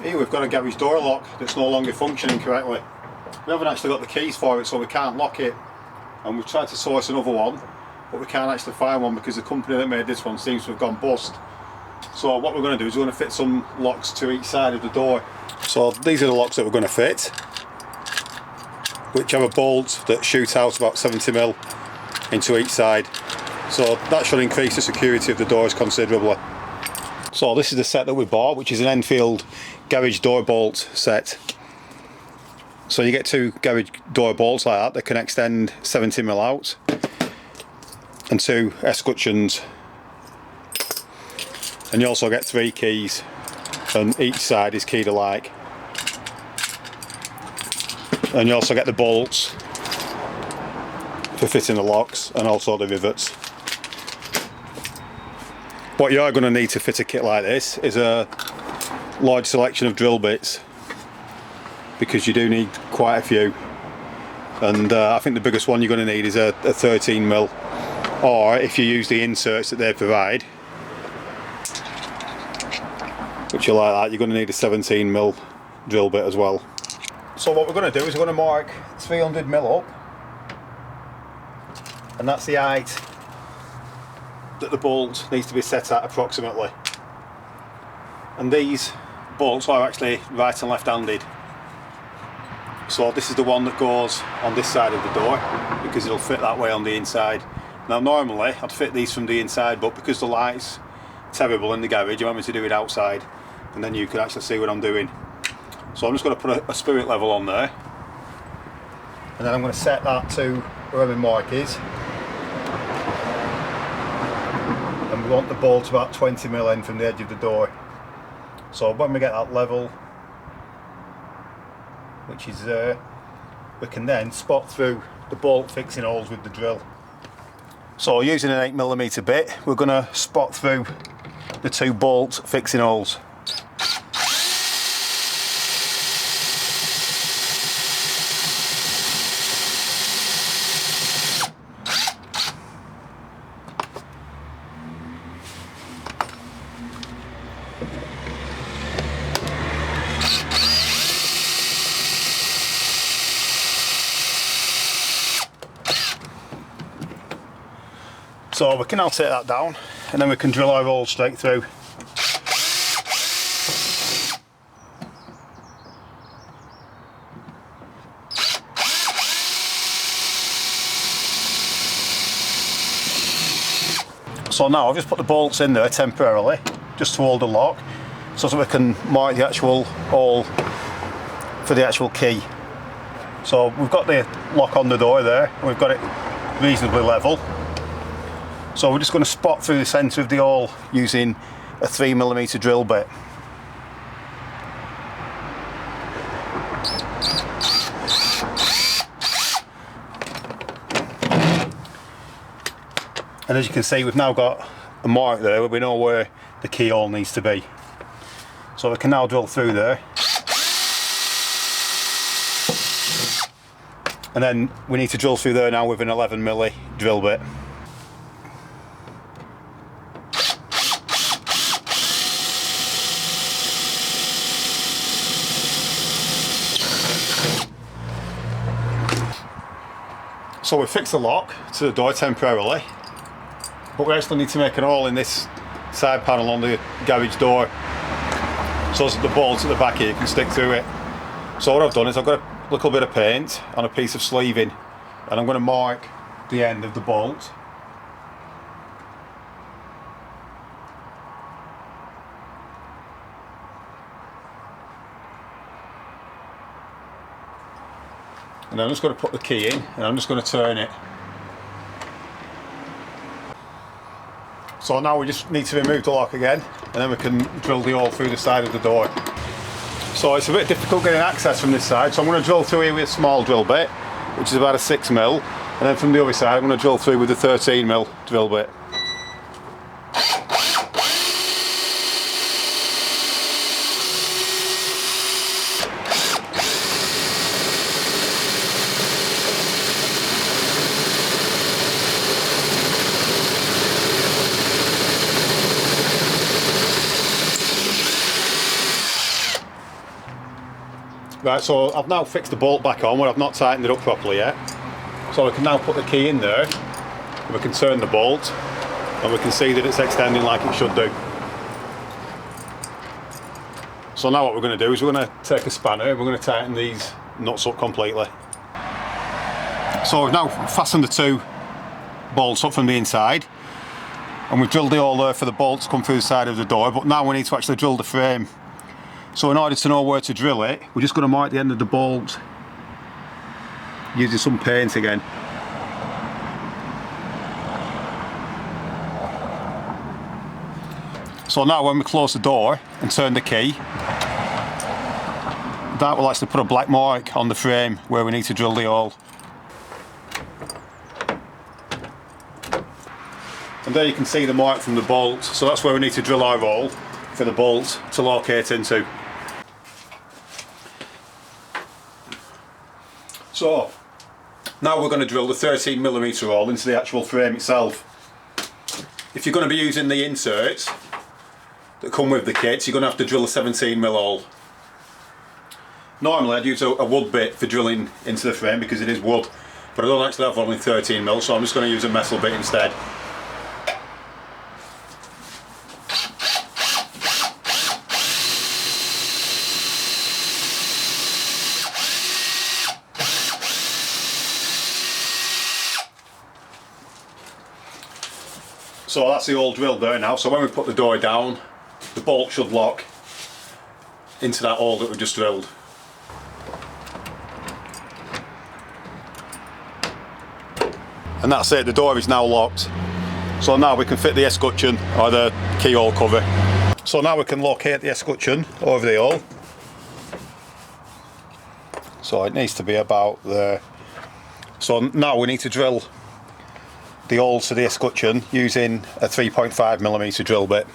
Here we've got a garage door lock that's no longer functioning correctly. We haven't actually got the keys for it, so we can't lock it, and we've tried to source another one, but we can't actually find one because the company that made this one seems to have gone bust. So what we're going to do is we're going to fit some locks to each side of the door. So these are the locks that we're going to fit, which have a bolt that shoots out about 70mm into each side. So that should increase the security of the doors considerably. So this is the set that we bought, which is an Enfield garage door bolt set. So you get two garage door bolts like that can extend 70mm out, and two escutcheons, and you also get 3 keys, and each side is keyed alike. And you also get the bolts for fitting the locks and also the rivets. What you're going to need to fit a kit like this is a large selection of drill bits, because you do need quite a few, and I think the biggest one you're going to need is a 13mm, or if you use the inserts that they provide, which are like that, you're going to need a 17mm drill bit as well. So what we're going to do is we're going to mark 300mm up, and that's the height that the bolt needs to be set at approximately. And these bolts are actually right and left handed. So this is the one that goes on this side of the door, because it'll fit that way on the inside. Now normally I'd fit these from the inside, but because the light's terrible in the garage, you want me to do it outside, and then you can actually see what I'm doing. So I'm just going to put a spirit level on there, and then I'm going to set that to where my mark is. And we want the bolt about 20mm in from the edge of the door. So when we get that level, which is there, we can then spot through the bolt fixing holes with the drill. So using an 8mm bit, we're going to spot through the 2 bolt fixing holes. So we can now take that down, and then we can drill our hole straight through. So now I've just put the bolts in there temporarily, just to hold the lock, so that we can mark the actual hole for the actual key. So we've got the lock on the door there, and we've got it reasonably level. So we're just going to spot through the centre of the hole using a 3mm drill bit. And as you can see, we've now got a mark there where we know where the keyhole needs to be. So we can now drill through there. And then we need to drill through there now with an 11mm drill bit. So we fixed the lock to the door temporarily, but we actually need to make an hole in this side panel on the garage door, so that the bolts at the back here can stick through it. So what I've done is I've got a little bit of paint on a piece of sleeving, and I'm going to mark the end of the bolt. And I'm just going to put the key in, and I'm just going to turn it. So now we just need to remove the lock again, and then we can drill the hole through the side of the door. So it's a bit difficult getting access from this side, so I'm going to drill through here with a small drill bit, which is about a 6mm, and then from the other side I'm going to drill through with a 13mm drill bit. Right, so I've now fixed the bolt back on where I've not tightened it up properly yet. So we can now put the key in there, and we can turn the bolt, and we can see that it's extending like it should do. So now what we're going to do is we're going to take a spanner and we're going to tighten these nuts up completely. So we've now fastened the two bolts up from the inside, and we've drilled the hole there for the bolt to come through the side of the door, but now we need to actually drill the frame. So in order to know where to drill it, we're just going to mark the end of the bolt using some paint again. So now when we close the door and turn the key, that will actually put a black mark on the frame where we need to drill the hole. And there you can see the mark from the bolt, so that's where we need to drill our hole for the bolt to locate into. So now we're going to drill the 13mm hole into the actual frame itself. If you're going to be using the inserts that come with the kit, you're going to have to drill a 17mm hole. Normally I'd use a wood bit for drilling into the frame because it is wood, but I don't actually have one in 13mm, so I'm just going to use a metal bit instead. So that's the hole drilled there now, so when we put the door down, the bolt should lock into that hole that we just drilled. And that's it, the door is now locked. So now we can fit the escutcheon or the keyhole cover. So now we can locate the escutcheon over the hole. So it needs to be about there. So now we need to drill the holes to the escutcheon using a 3.5mm drill bit.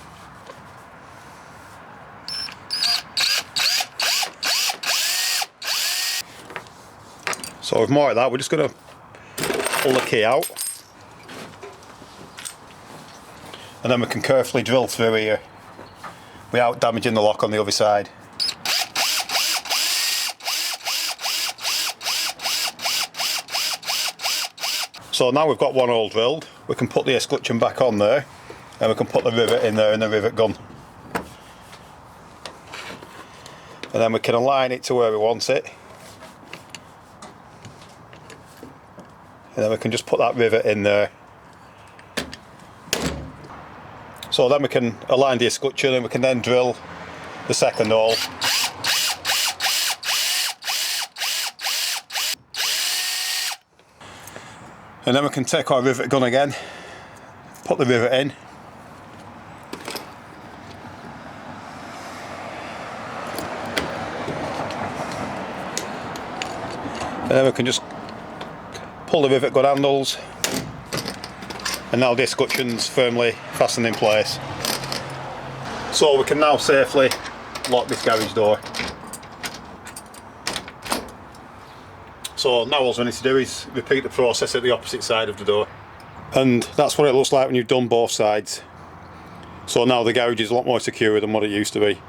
So we've marked that, we're just going to pull the key out, and then we can carefully drill through here without damaging the lock on the other side. So now we've got one hole drilled, we can put the escutcheon back on there, and we can put the rivet in there and the rivet gun. And then we can align it to where we want it. And then we can just put that rivet in there. So then we can align the escutcheon and we can then drill the second hole. And then we can take our rivet gun again, put the rivet in. And then we can just pull the rivet gun handles, and now the escutcheon's firmly fastened in place. So we can now safely lock this garage door. So now all we need to do is repeat the process at the opposite side of the door. And that's what it looks like when you've done both sides. So now the garage is a lot more secure than what it used to be.